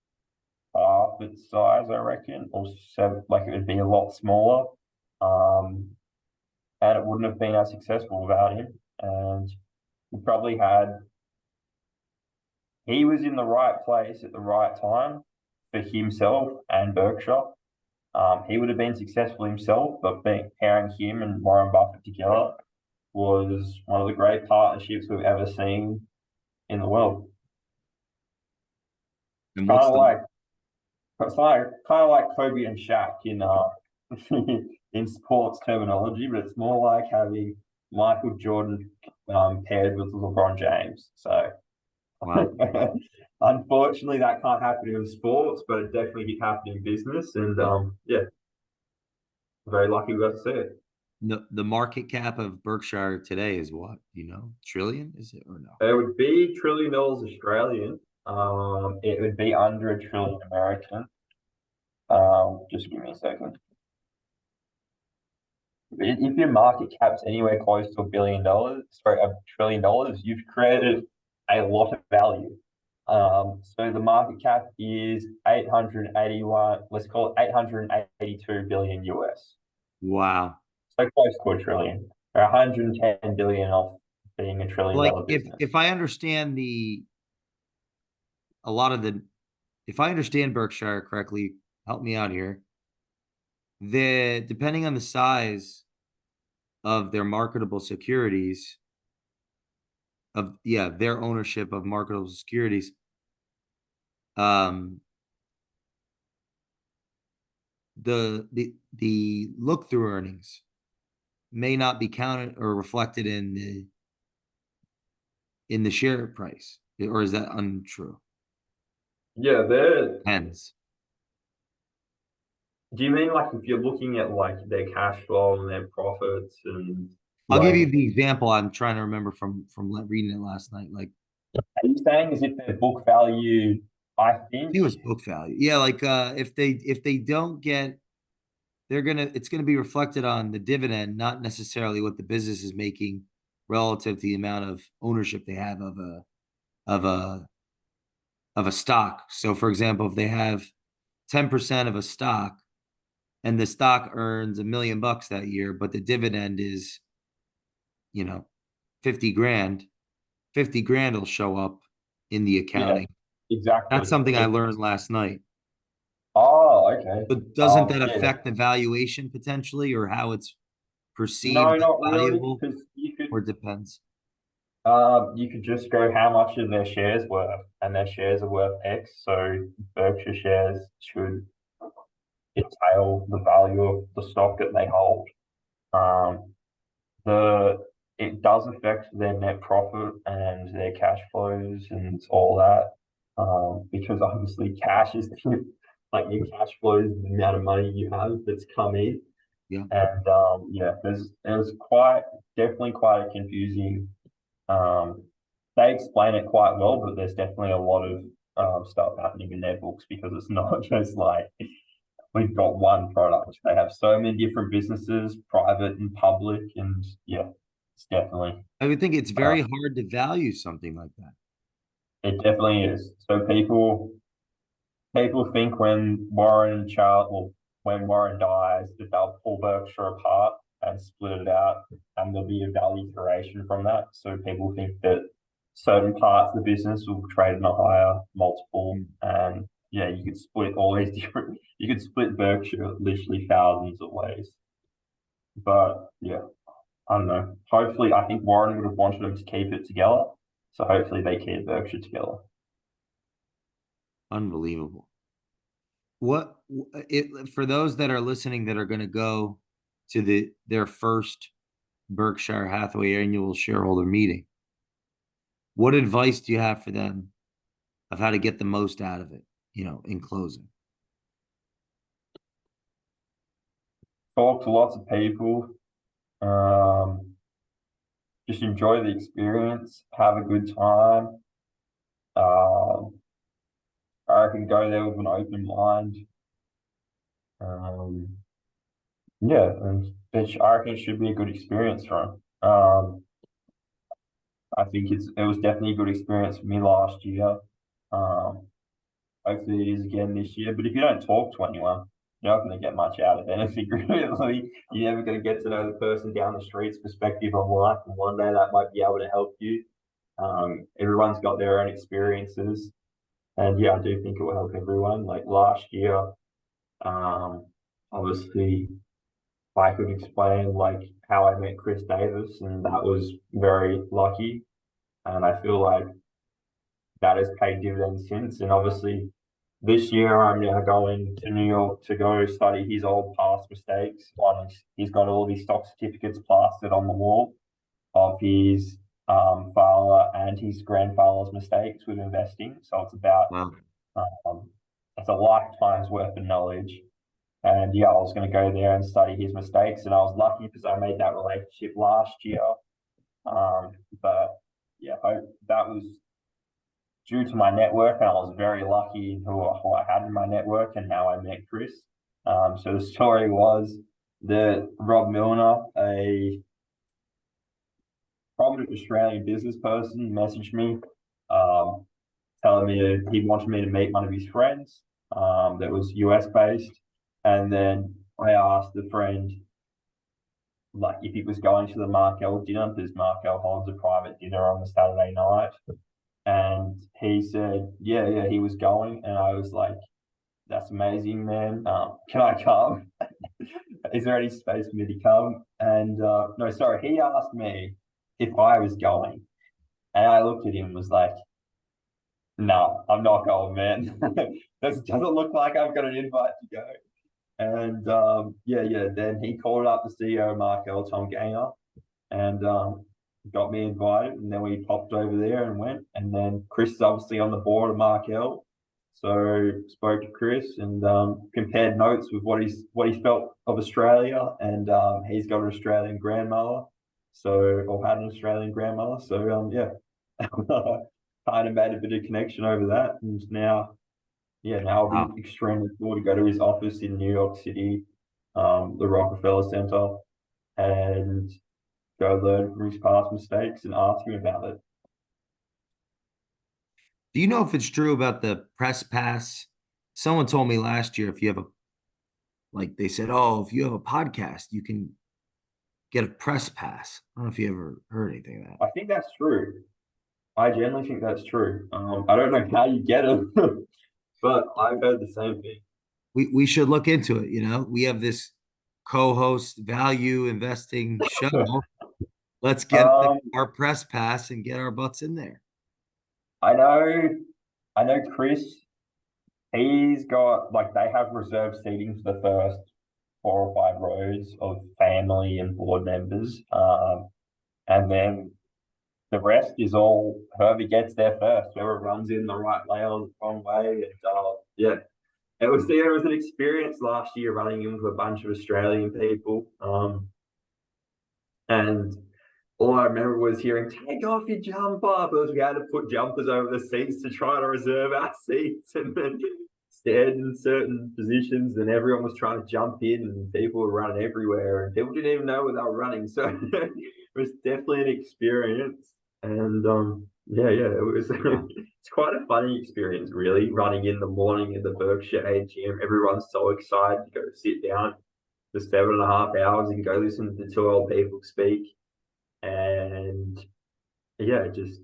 half its size, I reckon, or seven, like it would be a lot smaller. Um, and it wouldn't have been as successful without him. And he probably had, he was in the right place at the right time for himself and Berkshire. He would have been successful himself, but pairing him and Warren Buffett together was one of the great partnerships we've ever seen in the world. And Kind what's of the like kind of like Kobe and Shaq in in sports terminology, but it's more like having Michael Jordan paired with LeBron James. So Wow. Unfortunately, that can't happen in sports, but it definitely can happen in business. And yeah, very lucky we got to see it. The market cap of Berkshire today is what? Trillion, is it or no? It would be $1 trillion Australian. It would be under $1 trillion American. Just give me a second. If your market cap's anywhere close to $1 trillion, you've created a lot of value. So the market cap is 881, let's call it 882 billion US. Wow. So close to a trillion. Or 110 billion off being $1 trillion Like business. if I understand a lot of the if I understand Berkshire correctly, help me out here. Depending on the size of their marketable securities, their ownership of marketable securities, um the look through earnings may not be counted or reflected in the share price, or is that untrue? Yeah, they're. Hence, Do you mean like if you're looking at like their cash flow and their profits and I'll give you like, the example I'm trying to remember from reading it last night. Like, are you saying as if their book value, I think, it was book value. Yeah, like if they don't get, it's gonna be reflected on the dividend, not necessarily what the business is making relative to the amount of ownership they have of a of a stock. So, for example, if they have 10% of a stock and the stock earns $1 million that year, but the dividend is, you know, 50 grand, 50 grand will show up in the yeah, accounting. exactly. That's something I learned last night. Oh, okay. But doesn't that Yeah. affect the valuation potentially or how it's No, perceived as not really, valuable, because or it depends? you could just go how much are their shares worth, and their shares are worth X, so Berkshire shares should entail the value of the stock that they hold. Um, the it does affect their net profit and their cash flows and all that. Because obviously cash is like your cash flow is the amount of money you have that's come in. Yeah. And yeah, there's quite definitely quite a confusing. Um, they explain it quite well, but there's definitely a lot of stuff happening in their books because it's not just like we've got one product. They have so many different businesses, private and public, and yeah, it's definitely I would think it's uh, very hard to value something like that. it definitely is. So people think when Warren and Charles, well, when Warren dies, that they'll pull Berkshire apart and split it out, and there'll be a value creation from that. So people think that certain parts of the business will trade in a higher multiple, Mm. and yeah, you could split all these different. You could split Berkshire literally thousands of ways. But yeah, I don't know. Hopefully, I think Warren would have wanted them to keep it together. So hopefully they keep Berkshire together. Unbelievable. For those that are listening that are going to go to their first Berkshire Hathaway annual shareholder meeting, what advice do you have for them of how to get the most out of it, in closing? Talk to lots of people. Just enjoy the experience. Have a good time. Um, I can go there with an open mind. Um, yeah, and I reckon it should be a good experience for 'em. I think it was definitely a good experience for me last year. Um, Hopefully it is again this year. But if you don't talk to anyone, you're not going to get much out of anything, really. You're never going to get to know the person down the street's perspective on life, and one day that might be able to help you. Everyone's got their own experiences, and yeah, I do think it will help everyone. Like last year, um, obviously, I could explain like how I met Chris Davis, and that was very lucky. And I feel like that has paid dividends since. And obviously, this year I'm now going to New York to go study his old past mistakes. He's got all of his stock certificates plastered on the wall of his father and his grandfather's mistakes with investing. So it's about Wow. it's a lifetime's worth of knowledge. And yeah, I was going to go there and study his mistakes, and I was lucky because I made that relationship last year. But yeah, that was due to my network, and I was very lucky in who I had in my network and how I met Chris. So the story was that Rob Milner, a prominent Australian business person, messaged me, telling me he wanted me to meet one of his friends that was US based. And then I asked the friend, like, if he was going to the Markel dinner, because Markel holds a private dinner on the Saturday night. And he said, yeah, he was going. And I was like, that's amazing, man. Can I come? Is there any space for me to come? And no, sorry, he asked me if I was going. And I looked at him and was like, no, I'm not going, man. This doesn't look like I've got an invite to go. And yeah. Then he called up the CEO of Markel, Tom Gaynor, and got me invited. And then we popped over there and went. And then Chris is obviously on the board of Markel, so spoke to Chris and compared notes with what he felt of Australia. And he's got an Australian grandmother, or had an Australian grandmother. So yeah, kind of made a bit of connection over that, and now. Yeah, now I'll Wow. be extremely cool to go to his office in New York City, the Rockefeller Center, and go learn from his past mistakes and ask him about it. Do you know if it's true about the press pass? Someone told me last year if you have like they said, oh, if you have a podcast, you can get a press pass. I don't know if you ever heard anything of that. I think that's true. I generally think that's true. I don't know how you get them, but I've heard the same thing. We should look into it. We have this co-host value investing show. Let's get Um, our press pass and get our butts in there. I know Chris. He's got, like, they have reserved seating for the first 4 or 5 rows of family and board members, and then the rest is all whoever gets there first, whoever runs in the right way or the wrong way. And yeah, it was an experience last year running into a bunch of Australian people. And all I remember was hearing, take off your jumper, because we had to put jumpers over the seats to try to reserve our seats, and then stand in certain positions, and everyone was trying to jump in, and people were running everywhere, and people didn't even know where they were running. So it was definitely an experience. And yeah, it was it's quite a funny experience, really, running in the morning in the Berkshire AGM. Everyone's so excited to go sit down for 7.5 hours and go listen to two old people speak. And yeah, just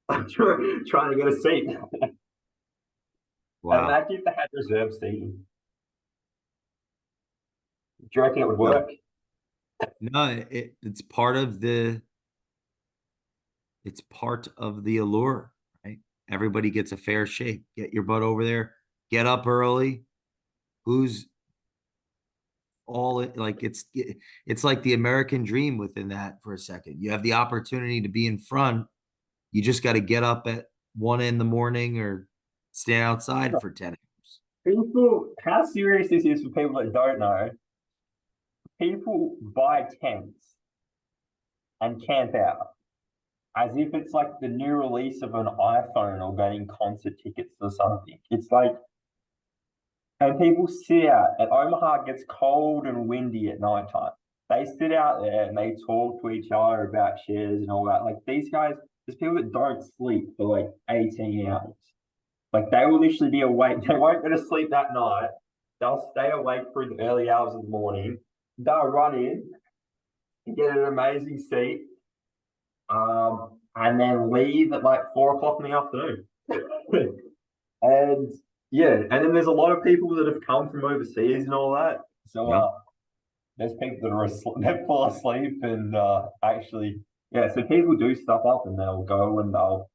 I'm trying to get a seat. Wow. Imagine if they had reserved seating. Do you reckon it would No, work? no, it's part of the allure, right? Everybody gets a fair shake. Get your butt over there, get up early. Who's all like it's like the American dream within that for a second. You have the opportunity to be in front. You just got to get up at 1 in the morning or stay outside for 10 hours. People, how serious this is for people that don't know. People buy tents and camp out as if it's like the new release of an iPhone or getting concert tickets or something. It's like, and people sit out, and Omaha gets cold and windy at night time. They sit out there and they talk to each other about shares and all that. Like, these guys, there's people that don't sleep for like 18 hours. Like, they will literally be awake. They won't go to sleep that night. They'll stay awake through the early hours of the morning. They'll run in, get an amazing seat, and then leave at like 4 o'clock in the afternoon. And yeah, and then there's a lot of people that have come from overseas and all that. So Yeah. there's people that are asleep, they fall asleep, and actually, yeah. So people do stuff up, and they'll go and they'll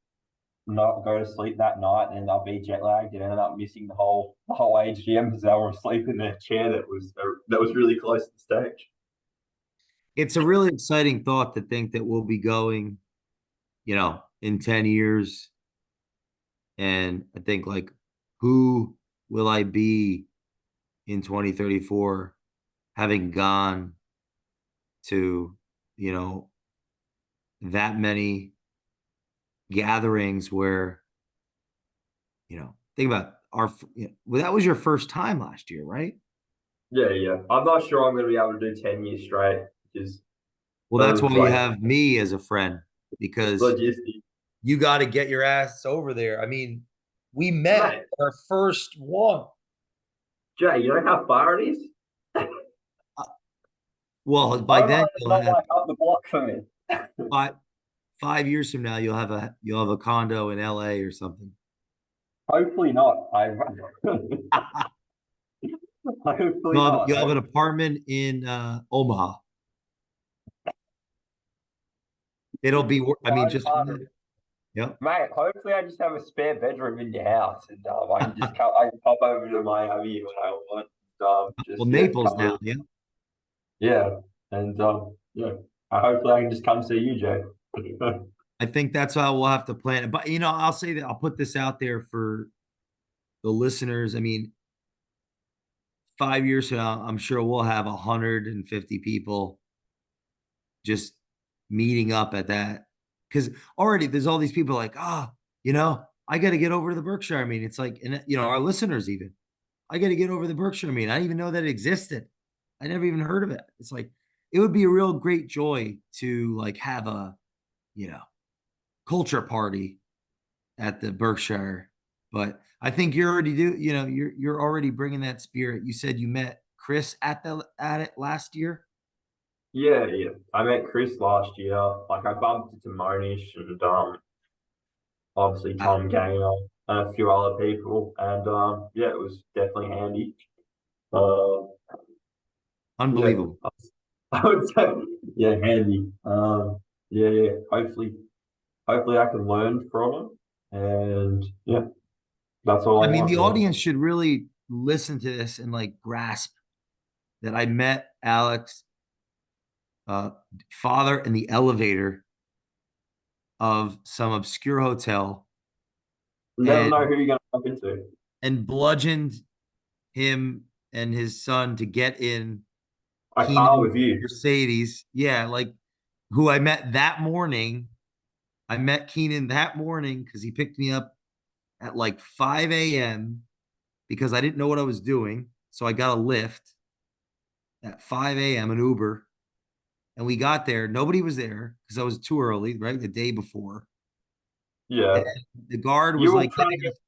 not go to sleep that night, and they'll be jet lagged and end up missing the whole AGM because they were asleep in their chair that was really close to the stage. It's a really exciting thought to think that we'll be going in 10 years. And I think, like, who will I be in 2034 having gone to, you know, that many gatherings where, think about well, that was your first time last year, right? Yeah, yeah. I'm not sure I'm going to be able to do 10 years straight because Well, that's of why you like have me as a friend, because logistics. you got to get your ass over there. I mean, we met Mate, our first one. Jay, you know how far it is? Uh, Well, by then Omaha is you'll not have like up the block for me. 5 years from now you'll have a condo in LA or something. Hopefully not. Hopefully You'll have, not. you'll have an apartment in Omaha. It'll be, I mean, just, 500. yep. Mate, hopefully I just have a spare bedroom in your house and I can just come, I can pop over to Miami when I want. Well, Just yeah, Naples come now, over. yeah. Yeah. And yeah. Hopefully I can just come see you, Jay. I think that's how we'll have to plan it. But I'll say that I'll put this out there for the listeners. I mean, 5 years from now, I'm sure we'll have 150 people just meeting up at that. Because already there's all these people like, I got to get over to the Berkshire. I mean, it's like, and our listeners even, I got to get over the Berkshire. I mean, I didn't even know that it existed. I never even heard of it. It's like, it would be a real great joy to like have a, you know, culture party at the Berkshire. But I think you already do. You're already bringing that spirit. You said you met Chris at it last year. Yeah, yeah. I met Chris last year. Like I bumped into Monish and obviously Ah, Tom Gaynor and a few other people. And yeah, it was definitely handy. Uh, yeah, unbelievable. I would say yeah, handy. Yeah, yeah. Hopefully I can learn from him. And yeah, that's all I I mean, want the really. audience should really listen to this and like grasp that I met Alex, uh, father in the elevator of some obscure hotel, Never and know who you're gonna bump into. bludgeoned him and his son to get in A car Keenan's with you. Mercedes. Yeah, like, who I met that morning. I met Keenan that morning because he picked me up at like 5 a.m. because I didn't know what I was doing. So I got a lift at 5 a.m., an Uber, and we got there. Nobody was there because I was too early, right? The day before. And Yeah. the guard was You were like trying to giving get us,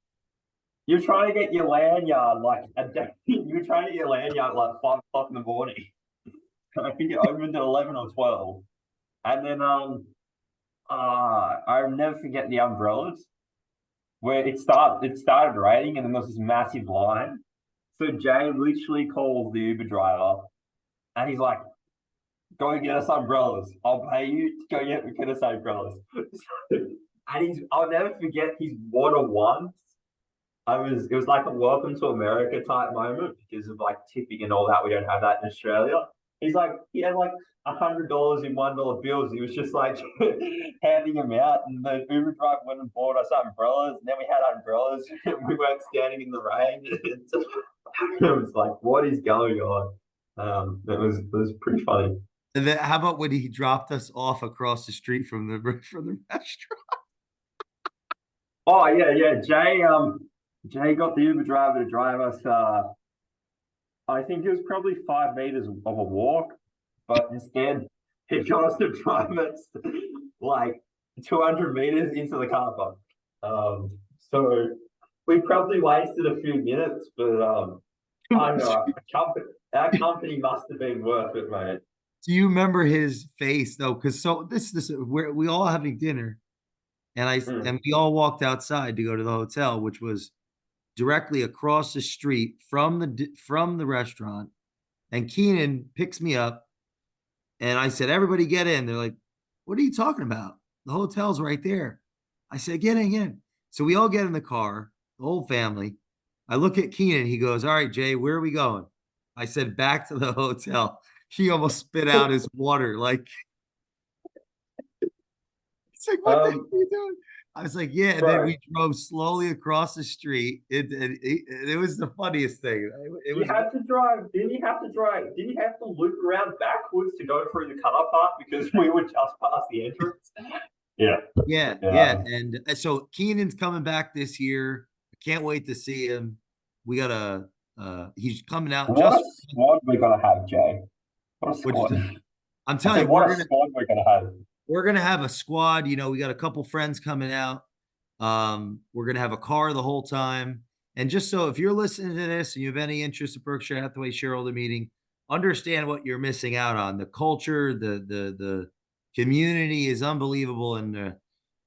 you're trying to get your lanyard like a day. You're trying to get your lanyard like 5 o'clock in the morning. I think it opened at 11 or 12. And then I'll never forget the umbrellas where it started raining and then there was this massive line. So Jay literally calls the Uber driver and he's like, go get us umbrellas. I'll pay you to get us umbrellas. And I'll never forget his water once. It was like a welcome to America type moment because of like tipping and all that. We don't have that in Australia. He had like $100 in $1 bills. He was just like handing them out, and the Uber driver went and bought us umbrellas. And then we had umbrellas, and we weren't standing in the rain. It was like, what is going on? It was pretty funny. and then how about when he dropped us off across the street from the restaurant? Oh yeah, yeah. Jay got the Uber driver to drive us. I think it was probably 5 meters of a walk, but instead he got us to drive us like 200 meters into the car park. So we probably wasted a few minutes, but I don't know. Our company must have been worth it, mate. Do you remember his face though? Because so this we all having dinner, and Mm. we all walked outside to go to the hotel, which was directly across the street from the restaurant. And Keenan picks me up, and I said, "Everybody get in." They're like, "What are you talking about? The hotel's right there." I said, "Get in, get in." So we all get in the car, the whole family. I look at Keenan. He goes, "All right, Jay, where are we going?" I said, "Back to the hotel." He almost spit out his water. Like, It's like, what the heck Um, are you doing? I was like, yeah. And then bro, we drove slowly across the street. It was the funniest thing. It you was, had to drive. Didn't you have to drive? Didn't you have to loop around backwards to go through the car park because we were just past the entrance? Yeah, yeah, yeah. yeah. And so Keenan's coming back this year. I can't wait to see him. We got he's coming out What a just, squad we're gonna have, Jay. What a what'd you squad. say? I'm I telling said, you, what a squad we're gonna have. we're gonna have a squad. You know, we got a couple friends coming out. We're gonna have a car the whole time. And just so if you're listening to this and you have any interest in Berkshire Hathaway shareholder meeting, understand what you're missing out on. The culture, the community is unbelievable, and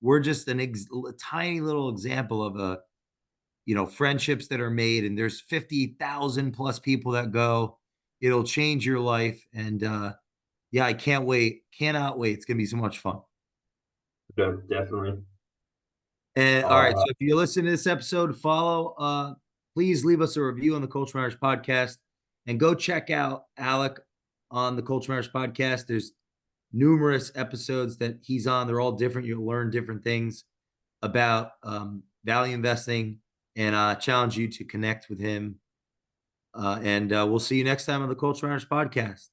we're just a tiny little example of friendships that are made. And there's 50,000 plus people that go. It'll change your life, and yeah, I can't wait. Cannot wait. It's gonna be so much fun. Yeah, definitely. And all right, Uh, so if you listen to this episode, follow. Please leave us a review on the Culture Matters podcast, and go check out Aleck on the Culture Matters podcast. There's numerous episodes that he's on. They're all different. You'll learn different things about value investing, and challenge you to connect with him. And we'll see you next time on the Culture Matters podcast.